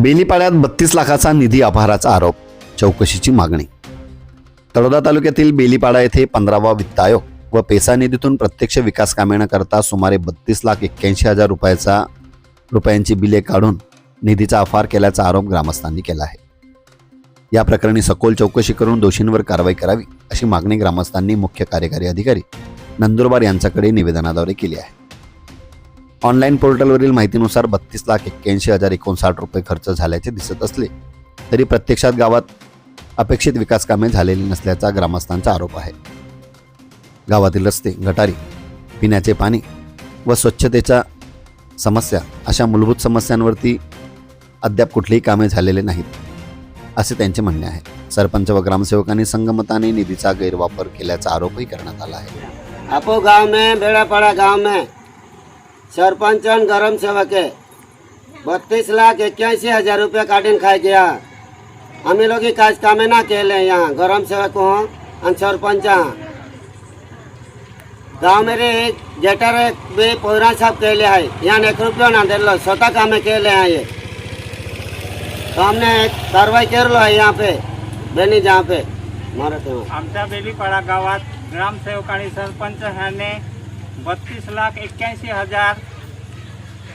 बेलीपाड्यात 32 लाखाचा निधी अपहाराचा आरोप, चौकशीची मागणी. तळोदा तालुक्यातील बेलीपाडा येथे 15वा वित्त आयोग व पेसा निधीतून प्रत्यक्ष विकास कामे न करता सुमारे 32,81,000 रुपयांची बिले काढून निधीचा अपहार केल्याचा आरोप ग्रामस्थांनी केला आहे. या प्रकरणी सखोल चौकशी करून दोषींवर कारवाई करावी अशी मागणी ग्रामस्थांनी मुख्य कार्यकारी अधिकारी नंदुरबार यांच्याकडे निवेदनाद्वारे केली आहे. ऑनलाईन पोर्टलवरील माहितीनुसार 32,81,059 रुपये खर्च झाल्याचे दिसत असले तरी प्रत्यक्षात गावात अपेक्षित विकास कामे झालेली नसल्याचा ग्रामस्थांचा आरोप आहे. गावातील रस्ते, गटारी, पिण्याचे पाणी व स्वच्छतेच्या समस्या अशा मूलभूत समस्यांवरती अद्याप कुठलीही कामे झालेले नाहीत असे त्यांचे म्हणणे आहे. सरपंच व ग्रामसेवकांनी संगमताने निधीचा गैरवापर केल्याचा आरोपही करण्यात आला आहे. आपो गांव में बेड़ापाड़ा गांव में सरपंच और ग्राम सेवक 32,81,000 रुपया काटिन खाए गया. हमें लोग काज कामे ना केले यहाँ ग्राम सेवक हो और सरपंच गाँव मेरे जेटर भी पोहरा साहब केले है. यहाँ 1 रुपया ना दिलो, स्वतः कामे केले हैं ये. तो हमने कार्रवाई कर लो है यहाँ पे बेनी जहाँ पे आमच्या बेलीपाडा गावात ग्रामसेवक आणि सरपंच ह्याने 32,81,000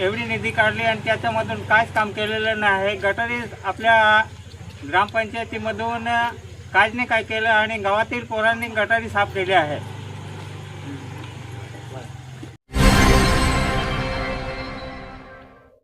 एवढी निधी काढली आणि त्याच्यामधून काहीच काम केलेलं नाही. गटारी आपल्या ग्रामपंचायतीमधून काहीच नाही काय केलं आणि गावातील पोरांनी गटारी साफ केली आहे.